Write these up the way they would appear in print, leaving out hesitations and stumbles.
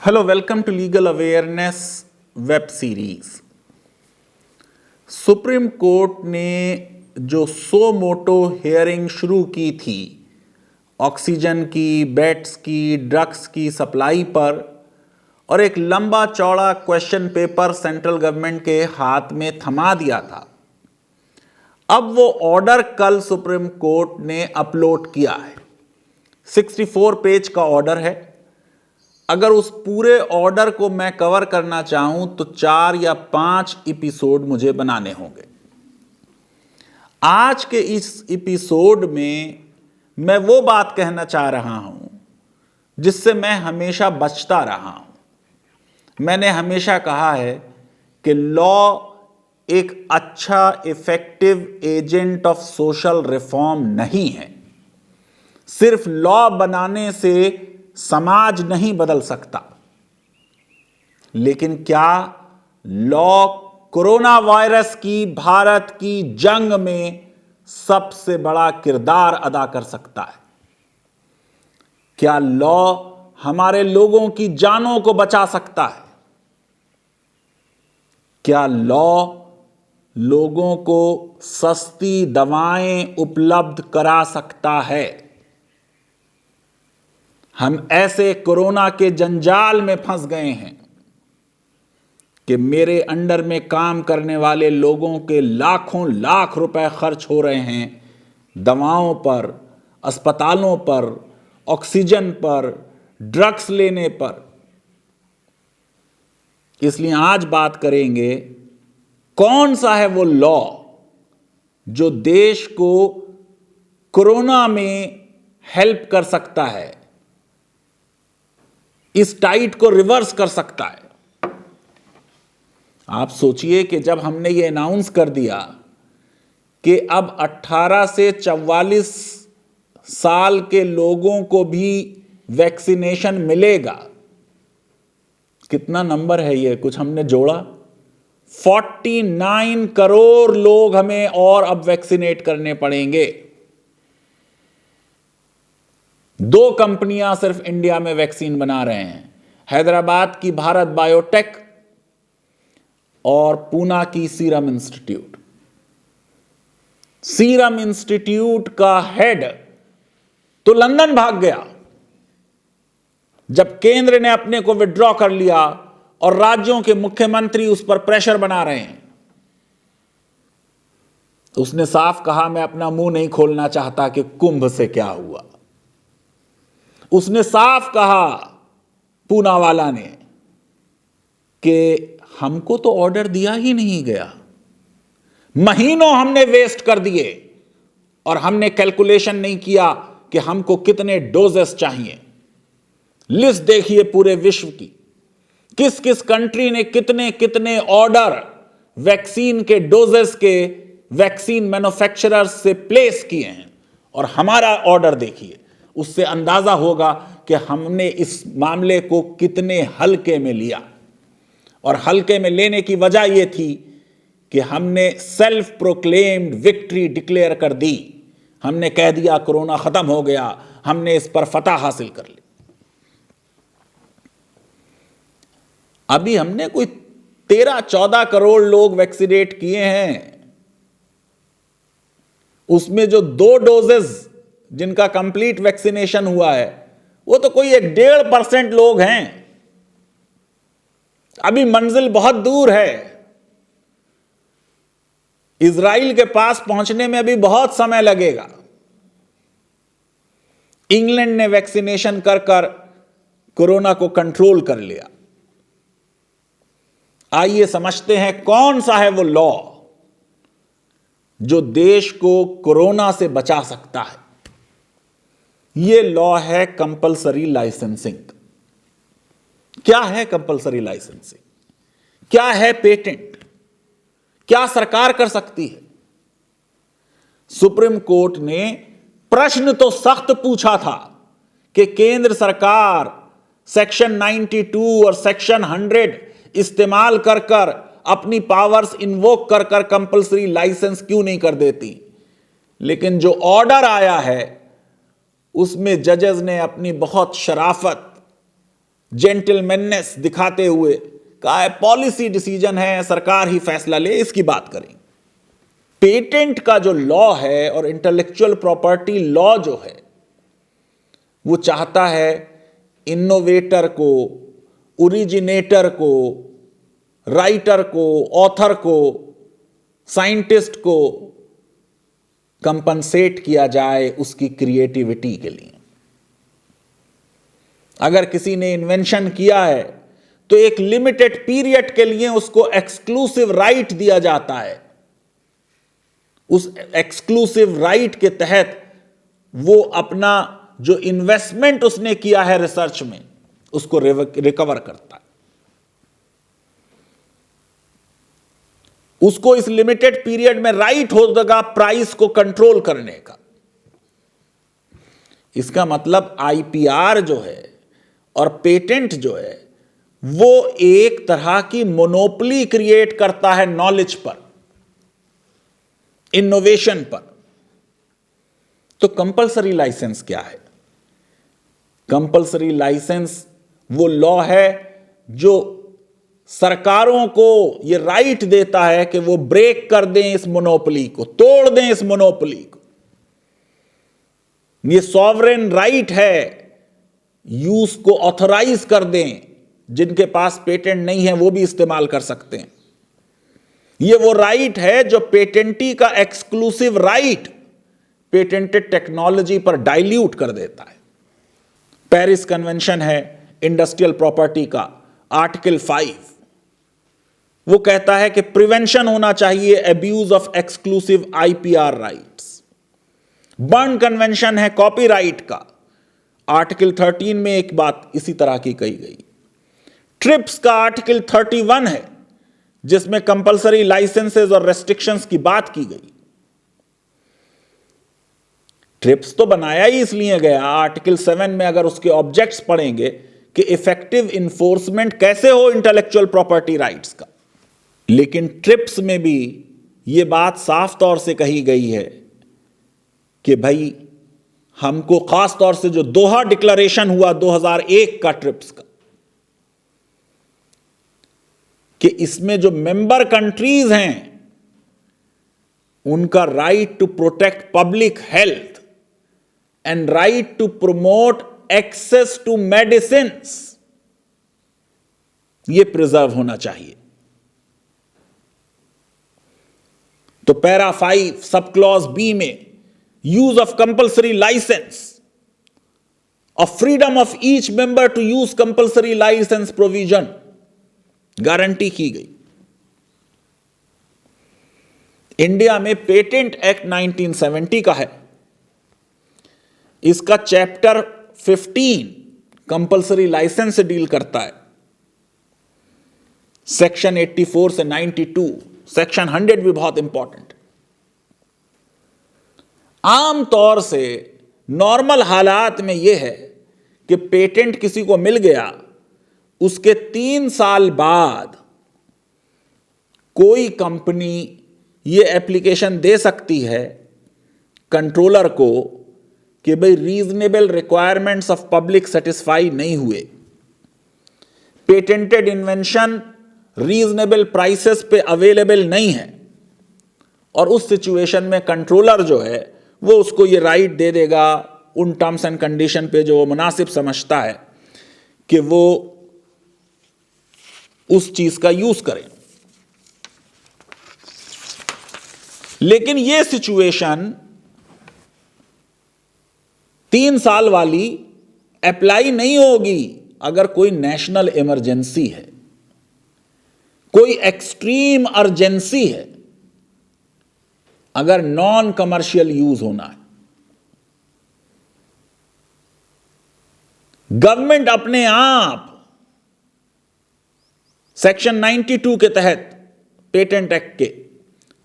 Hello, welcome to legal awareness web series. Supreme Court ने जो सो मोटो hearing शुरू की थी ऑक्सीजन की, बेड्स की, ड्रग्स की सप्लाई पर, और एक लंबा चौड़ा क्वेश्चन पेपर सेंट्रल गवर्नमेंट के हाथ में थमा दिया था। अब वो ऑर्डर कल सुप्रीम कोर्ट ने अपलोड किया है। 64 पेज का ऑर्डर है। अगर उस पूरे ऑर्डर को मैं कवर करना चाहूं तो 4 या 5 एपिसोड मुझे बनाने होंगे। आज के इस एपिसोड में मैं वो बात कहना चाह रहा हूं जिससे मैं हमेशा बचता रहा हूं। मैंने हमेशा कहा है कि लॉ एक अच्छा effective agent of social reform नहीं है। सिर्फ लॉ बनाने से समाज नहीं बदल सकता, लेकिन क्या लॉ कोरोना वायरस की भारत की जंग में सबसे बड़ा किरदार अदा कर सकता है? क्या लॉ हमारे लोगों की जानों को बचा सकता है? क्या लॉ लोगों को सस्ती दवाएं उपलब्ध करा सकता है? हम ऐसे कोरोना के जंजाल में फंस गए हैं कि मेरे अंडर में काम करने वाले लोगों के लाखों लाख रुपए खर्च हो रहे हैं दवाओं पर, अस्पतालों पर, ऑक्सीजन पर, ड्रग्स लेने पर। इसलिए आज बात करेंगे कौन सा है वो लॉ जो देश को कोरोना में हेल्प कर सकता है, इस टाइट को रिवर्स कर सकता है। आप सोचिए कि जब हमने ये अनाउंस कर दिया कि अब 18 से 44 साल के लोगों को भी वैक्सीनेशन मिलेगा। कितना नंबर है ये, कुछ हमने जोड़ा? 49 करोड़ लोग हमें और अब वैक्सीनेट करने पड़ेंगे। 2 कंपनियां सिर्फ इंडिया में वैक्सीन बना रहे हैं, हैदराबाद की भारत बायोटेक और पूना की सीरम इंस्टीट्यूट। सीरम इंस्टीट्यूट का हेड तो लंदन भाग गया जब केंद्र ने अपने को विड्रॉ कर लिया और राज्यों के मुख्यमंत्री उस पर प्रेशर बना रहे हैं। उसने साफ कहा, मैं अपना मुंह नहीं खोलना चाहता कि कुंभ से क्या हुआ। उसने साफ कहा पूना वाला ने कि हमको तो ऑर्डर दिया ही नहीं गया, महीनों हमने वेस्ट कर दिए और हमने कैलकुलेशन नहीं किया कि हमको कितने डोजेस चाहिए। लिस्ट देखिए पूरे विश्व की, किस किस कंट्री ने कितने कितने ऑर्डर वैक्सीन के डोजेस के वैक्सीन मैन्युफैक्चरर्स से प्लेस किए हैं, और हमारा ऑर्डर देखिए। उससे अंदाजा होगा कि हमने इस मामले को कितने हल्के में लिया। और हल्के में लेने की वजह यह थी कि हमने सेल्फ प्रोक्लेम्ड विक्ट्री डिक्लेयर कर दी। हमने कह दिया कोरोना खत्म हो गया, हमने इस पर फतह हासिल कर ली। अभी हमने कोई 13-14 करोड़ लोग वैक्सीनेट किए हैं। उसमें जो 2 डोजेस जिनका कंप्लीट वैक्सीनेशन हुआ है वो तो कोई 1.5% लोग हैं। अभी मंजिल बहुत दूर है। इजराइल के पास पहुंचने में अभी बहुत समय लगेगा। इंग्लैंड ने वैक्सीनेशन कर कर कोरोना को कंट्रोल कर लिया। आइए समझते हैं कौन सा है वो लॉ जो देश को कोरोना से बचा सकता है। ये लॉ है कंपल्सरी लाइसेंसिंग। क्या है कंपल्सरी लाइसेंसिंग? क्या है पेटेंट? क्या सरकार कर सकती है? सुप्रीम कोर्ट ने प्रश्न तो सख्त पूछा था कि केंद्र सरकार सेक्शन 92 और सेक्शन 100 इस्तेमाल कर कर अपनी पावर्स इन्वोक कर कर कंपल्सरी लाइसेंस क्यों नहीं कर देती। लेकिन जो ऑर्डर आया है उसमें जजेस ने अपनी बहुत शराफत जेंटलमैननेस दिखाते हुए कहा है पॉलिसी डिसीजन है, सरकार ही फैसला ले, इसकी बात करें। पेटेंट का जो लॉ है और इंटेलेक्चुअल प्रॉपर्टी लॉ जो है, वो चाहता है इनोवेटर को, ओरिजिनेटर को, राइटर को, ऑथर को, साइंटिस्ट को कंपनसेट किया जाए उसकी क्रिएटिविटी के लिए। अगर किसी ने इन्वेंशन किया है तो एक लिमिटेड पीरियड के लिए उसको एक्सक्लूसिव राइट दिया जाता है। उस एक्सक्लूसिव राइट के तहत वो अपना जो इन्वेस्टमेंट उसने किया है रिसर्च में, उसको रिकवर करता है। उसको इस लिमिटेड पीरियड में राइट होगा प्राइस को कंट्रोल करने का। इसका मतलब आईपीआर जो है और पेटेंट जो है वो एक तरह की मोनोपोली क्रिएट करता है नॉलेज पर, इनोवेशन पर। तो कंपल्सरी लाइसेंस क्या है? कंपल्सरी लाइसेंस वो लॉ है जो सरकारों को ये राइट देता है कि वो ब्रेक कर दें इस मोनोपोली को, तोड़ दें इस मोनोपोली को। ये सॉवरेन राइट है, यूज को ऑथराइज कर दें। जिनके पास पेटेंट नहीं है वो भी इस्तेमाल कर सकते हैं। ये वो राइट है जो पेटेंटी का एक्सक्लूसिव राइट पेटेंटेड टेक्नोलॉजी पर डाइल्यूट कर देता है। पेरिस कन्वेंशन है इंडस्ट्रियल प्रॉपर्टी का, आर्टिकल 5, वो कहता है कि प्रिवेंशन होना चाहिए abuse of exclusive IPR rights. Burn convention है कॉपीराइट का, आर्टिकल 13 में एक बात इसी तरह की कही गई। ट्रिप्स का आर्टिकल 31 है जिसमें कंपल्सरी लाइसेंसेस और रेस्ट्रिक्शंस की बात की गई। ट्रिप्स तो बनाया ही इसलिए गया, आर्टिकल 7 में अगर उसके ऑब्जेक्ट्स पढ़ेंगे कि इफेक्टिव इंफोर्समेंट कैसे हो इंटेलेक्चुअल प्रॉपर्टी राइट्स का। लेकिन ट्रिप्स में भी यह बात साफ तौर से कही गई है कि भाई हमको खास तौर से जो दोहा डिक्लेरेशन हुआ 2001 का ट्रिप्स का, कि इसमें जो मेंबर कंट्रीज हैं उनका right to protect public health and right to promote access to medicines, यह प्रिजर्व होना चाहिए। तो पैरा 5 सब क्लॉज बी में यूज ऑफ कंपल्सरी लाइसेंस और freedom of each member to use compulsory licence provision guarantee की गई। India में patent act 1970 का है। इसका चैप्टर 15 कंपल्सरी लाइसेंस से डील करता है। सेक्शन 84 से 92, सेक्शन 100 भी बहुत इंपॉर्टेंट। आमतौर से नॉर्मल हालात में यह है कि पेटेंट किसी को मिल गया, उसके 3 साल बाद कोई कंपनी यह एप्लीकेशन दे सकती है कंट्रोलर को कि भाई reasonable requirements of public satisfy नहीं हुए, पेटेंटेड इन्वेंशन रीजनेबल प्राइसेस पे अवेलेबल नहीं है। और उस सिचुएशन में कंट्रोलर जो है वो उसको ये राइट दे देगा उन टर्म्स एंड कंडीशन पे जो वो मुनासिब समझता है कि वो उस चीज का यूज करें। लेकिन ये सिचुएशन 3 साल वाली अप्लाई नहीं होगी अगर कोई नेशनल इमरजेंसी है, कोई एक्सट्रीम अर्जेंसी है, अगर नॉन कमर्शियल यूज होना है। गवर्नमेंट अपने आप सेक्शन 92 के तहत पेटेंट एक्ट के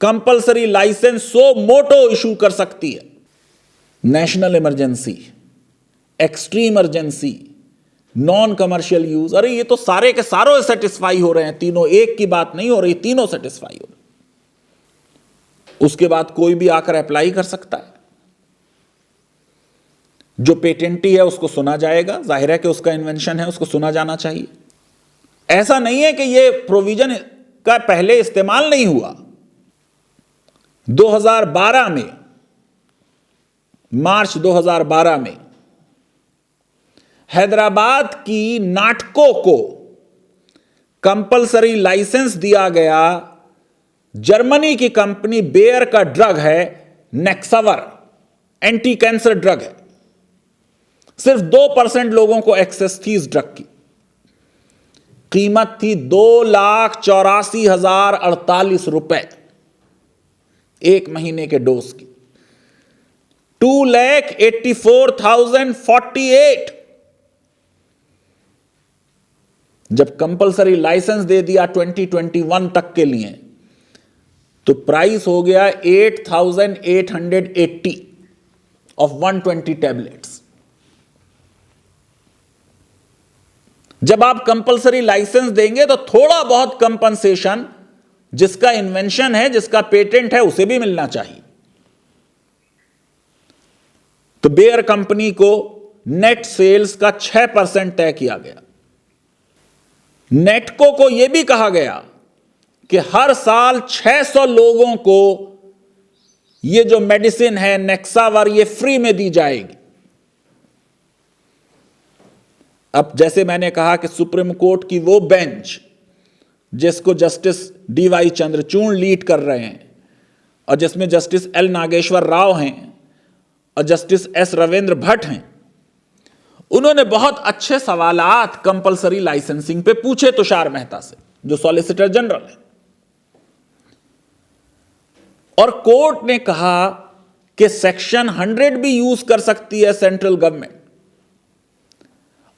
कंपल्सरी लाइसेंस सो मोटो इशू कर सकती है। National emergency, extreme emergency, non commercial use, अरे ये तो सारे के सारों सेटिस्फाई हो रहे हैं, तीनों, एक की बात नहीं हो रही, तीनों सेटिस्फाई हो रहे। उसके बाद कोई भी आकर अप्लाई कर सकता है। जो पेटेंटी है उसको सुना जाएगा, जाहिर है कि उसका इन्वेंशन है, उसको सुना जाना चाहिए। ऐसा नहीं है कि ये प्रोविजन का पहले इस्तेमाल नहीं हुआ। 2012 में, मार्च 2012 में हैदराबाद की नाटको को कंपल्सरी लाइसेंस दिया गया। जर्मनी की कंपनी बेयर का ड्रग है नेक्सावर, एंटी कैंसर ड्रग है। सिर्फ 2% लोगों को एक्सेस थी इस ड्रग की। कीमत थी 2,84,048 रुपए एक महीने के डोज की। 2,84,048 जब कंपल्सरी लाइसेंस दे दिया 2021 तक के लिए, तो प्राइस हो गया 8,880 ऑफ 120 टैबलेट्स। जब आप कंपल्सरी लाइसेंस देंगे तो थोड़ा बहुत कंपनसेशन जिसका इन्वेंशन है, जिसका पेटेंट है, उसे भी मिलना चाहिए। तो बेयर कंपनी को नेट सेल्स का 6% तय किया गया। नेटको को यह भी कहा गया कि हर साल 600 लोगों को यह जो मेडिसिन है नेक्सावर, ये फ्री में दी जाएगी। अब जैसे मैंने कहा कि सुप्रीम कोर्ट की वो बेंच जिसको जस्टिस DY चंद्रचूड़ लीड कर रहे हैं, और जिसमें जस्टिस L नागेश्वर राव हैं और जस्टिस S रविंद्र भट्ट हैं, उन्होंने बहुत अच्छे सवालात कंपल्सरी लाइसेंसिंग पे पूछे तुषार मेहता से, जो सॉलिसिटर जनरल है। और कोर्ट ने कहा कि सेक्शन 100 भी यूज कर सकती है सेंट्रल गवर्नमेंट,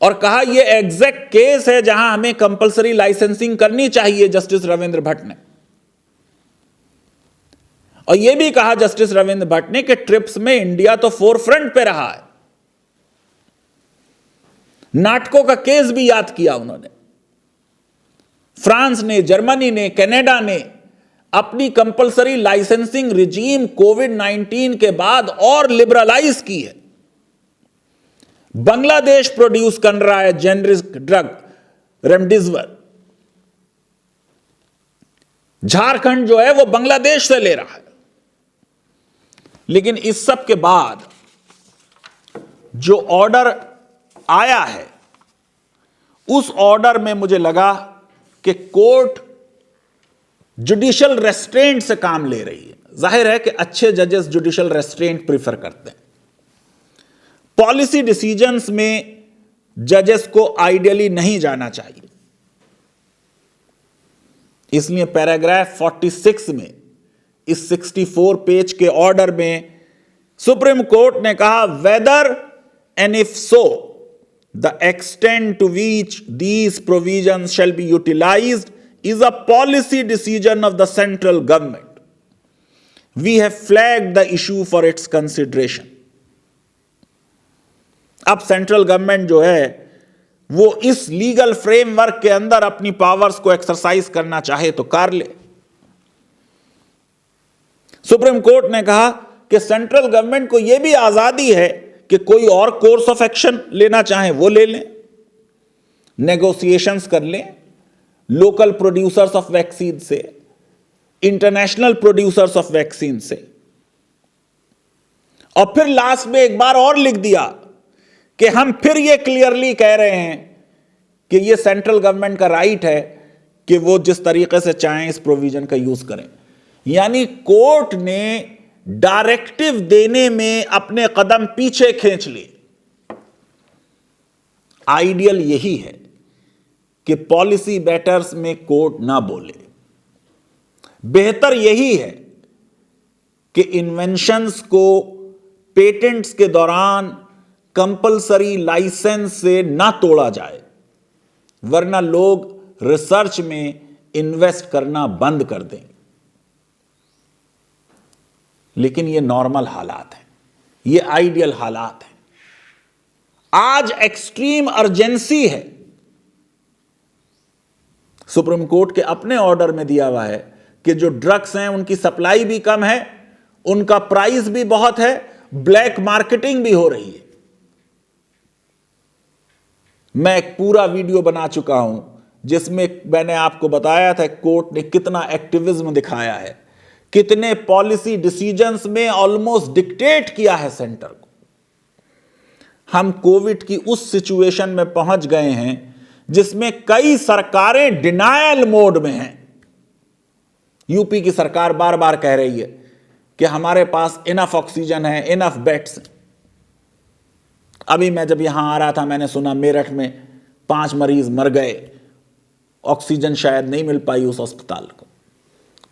और कहा यह एग्जैक्ट केस है जहां हमें कंपल्सरी लाइसेंसिंग करनी चाहिए, जस्टिस रविंद्र भट्ट ने। और यह भी कहा जस्टिस रविंद्र भट्ट ने कि ट्रिप्स में इंडिया तो फोरफ्रंट पे रहा है। नाटको का केस भी याद किया उन्होंने। फ्रांस ने, जर्मनी ने, कनाडा ने अपनी कंपल्सरी लाइसेंसिंग रिजीम कोविड-19 के बाद और लिबरलाइज की है। बांग्लादेश प्रोड्यूस कर रहा है जेनरिक ड्रग रेमडेसिविर। झारखंड जो है वो बांग्लादेश से ले रहा है। लेकिन इस सब के बाद जो ऑर्डर आया है, उस ऑर्डर में मुझे लगा कि कोर्ट जुडिशियल रेस्ट्रेंट से काम ले रही है। जाहिर है कि अच्छे जजेस जुडिशियल रेस्ट्रेंट प्रीफर करते हैं। पॉलिसी डिसीजंस में जजेस को आइडियली नहीं जाना चाहिए। इसलिए पैराग्राफ 46 में, इस 64 पेज के ऑर्डर में सुप्रीम कोर्ट ने कहा, whether and if so the extent to which these provisions shall be utilized is a policy decision of the central government. We have flagged the issue for its consideration. अब central government जो है वो इस legal framework के अंदर अपनी powers को exercise करना चाहे तो कर ले। सुप्रीम कोर्ट ने कहा कि सेंट्रल गवर्नमेंट को यह भी आजादी है कि कोई और कोर्स ऑफ एक्शन लेना चाहे वो ले लें, नेगोशिएशंस कर लें लोकल प्रोड्यूसर्स ऑफ वैक्सीन से, इंटरनेशनल प्रोड्यूसर्स ऑफ वैक्सीन से। और फिर लास्ट में एक बार और लिख दिया कि हम फिर ये क्लियरली कह रहे हैं कि ये सेंट्रल गवर्नमेंट का राइट है कि वो जिस तरीके से चाहें इस प्रोविजन का यूज करें। यानी कोर्ट ने डायरेक्टिव देने में अपने कदम पीछे खींच लिए। आइडियल यही है कि पॉलिसी मैटर्स में कोर्ट ना बोले। बेहतर यही है कि इन्वेंशंस को पेटेंट्स के दौरान कंपल्सरी लाइसेंस से ना तोड़ा जाए, वरना लोग रिसर्च में इन्वेस्ट करना बंद कर दें। लेकिन ये नॉर्मल हालात हैं, ये आइडियल हालात हैं। आज एक्सट्रीम अर्जेंसी है। सुप्रीम कोर्ट के अपने ऑर्डर में दिया हुआ है कि जो ड्रग्स हैं उनकी सप्लाई भी कम है, उनका प्राइस भी बहुत है, ब्लैक मार्केटिंग भी हो रही है। मैं एक पूरा वीडियो बना चुका हूं जिसमें मैंने आपको बताया था कोर्ट ने कितना एक्टिविज्म दिखाया है, कितने पॉलिसी डिसीजंस में ऑलमोस्ट डिक्टेट किया है सेंटर को। हम कोविड की उस सिचुएशन में पहुंच गए हैं जिसमें कई सरकारें डिनायल मोड में हैं। यूपी की सरकार बार बार कह रही है कि हमारे पास इनफ ऑक्सीजन है, इनफ बेड्स। अभी मैं जब यहां आ रहा था मैंने सुना मेरठ में 5 मरीज मर गए, ऑक्सीजन शायद नहीं मिल पाई उस अस्पताल को।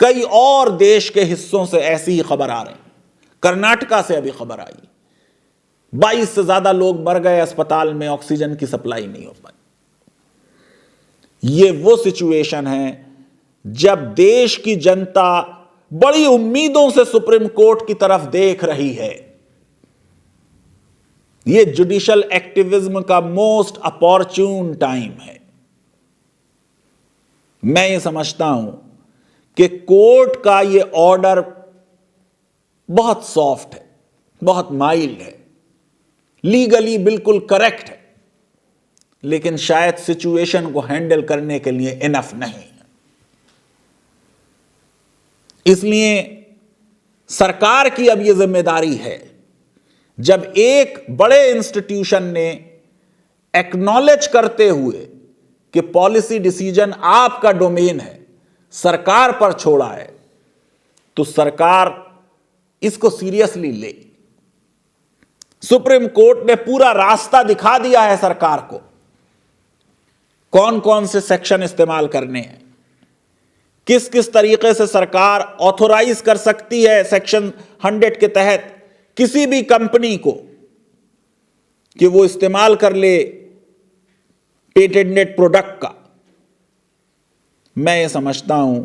कई और देश के हिस्सों से ऐसी ही खबर आ रही, कर्नाटका से अभी खबर आई 22 से ज्यादा लोग मर गए अस्पताल में, ऑक्सीजन की सप्लाई नहीं हो पाई। ये वो सिचुएशन है जब देश की जनता बड़ी उम्मीदों से सुप्रीम कोर्ट की तरफ देख रही है। यह जुडिशियल एक्टिविज्म का मोस्ट अपॉर्चून टाइम है। मैं ये समझता हूं कि कोर्ट का यह ऑर्डर बहुत सॉफ्ट है, बहुत माइल्ड है, लीगली बिल्कुल करेक्ट है, लेकिन शायद सिचुएशन को हैंडल करने के लिए इनफ नहीं है। इसलिए सरकार की अब यह जिम्मेदारी है, जब एक बड़े इंस्टीट्यूशन ने एक्नॉलेज करते हुए कि पॉलिसी डिसीजन आपका डोमेन है, सरकार पर छोड़ा है, तो सरकार इसको सीरियसली ले। सुप्रीम कोर्ट ने पूरा रास्ता दिखा दिया है सरकार को, कौन कौन से सेक्शन इस्तेमाल करने हैं, किस किस तरीके से सरकार ऑथोराइज कर सकती है सेक्शन 100 के तहत किसी भी कंपनी को कि वो इस्तेमाल कर ले पेटेंटेड प्रोडक्ट का। मैं ये समझता हूं,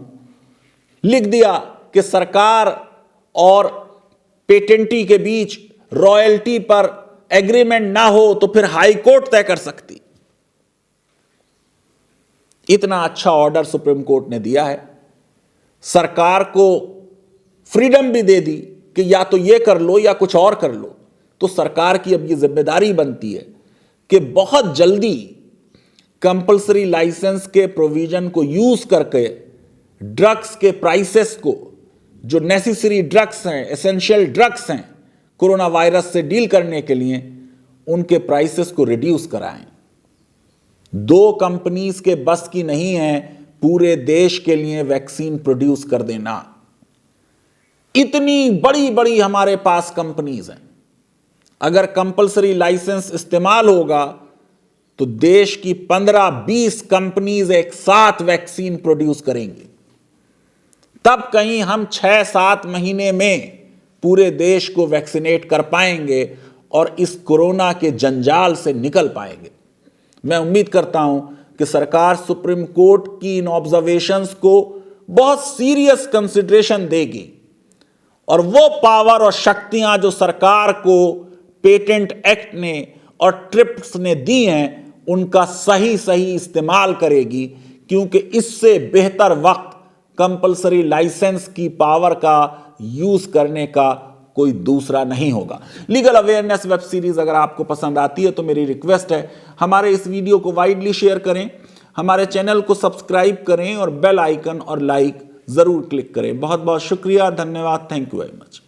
लिख दिया कि सरकार और पेटेंटी के बीच रॉयल्टी पर एग्रीमेंट ना हो तो फिर हाई कोर्ट तय कर सकती। इतना अच्छा ऑर्डर सुप्रीम कोर्ट ने दिया है, सरकार को फ्रीडम भी दे दी कि या तो ये कर लो या कुछ और कर लो। तो सरकार की अब ये जिम्मेदारी बनती है कि बहुत जल्दी कंपल्सरी लाइसेंस के प्रोविजन को यूज करके ड्रग्स के प्राइसेस को, जो नेसेसरी ड्रग्स हैं, एसेंशियल ड्रग्स हैं कोरोना वायरस से डील करने के लिए, उनके प्राइसेस को रिड्यूस कराएं। 2 कंपनीज के बस की नहीं है पूरे देश के लिए वैक्सीन प्रोड्यूस कर देना। इतनी बड़ी बड़ी हमारे पास कंपनीज हैं, अगर कंपल्सरी लाइसेंस इस्तेमाल होगा तो देश की 15-20 कंपनीज एक साथ वैक्सीन प्रोड्यूस करेंगी। तब कहीं हम 6-7 महीने में पूरे देश को वैक्सीनेट कर पाएंगे और इस कोरोना के जंजाल से निकल पाएंगे। मैं उम्मीद करता हूं कि सरकार सुप्रीम कोर्ट की इन ऑब्जर्वेशंस को बहुत सीरियस कंसिडरेशन देगी और वो पावर और शक्तियां जो सरकार को पेटेंट एक्ट ने और ट्रिप्स ने दी हैं, उनका सही सही इस्तेमाल करेगी, क्योंकि इससे बेहतर वक्त कंपल्सरी लाइसेंस की पावर का यूज करने का कोई दूसरा नहीं होगा। लीगल अवेयरनेस वेब सीरीज अगर आपको पसंद आती है तो मेरी रिक्वेस्ट है हमारे इस वीडियो को वाइडली शेयर करें, हमारे चैनल को सब्सक्राइब करें और बेल आइकन और लाइक जरूर क्लिक करें। बहुत बहुत शुक्रिया, धन्यवाद, थैंक यू वेरी मच।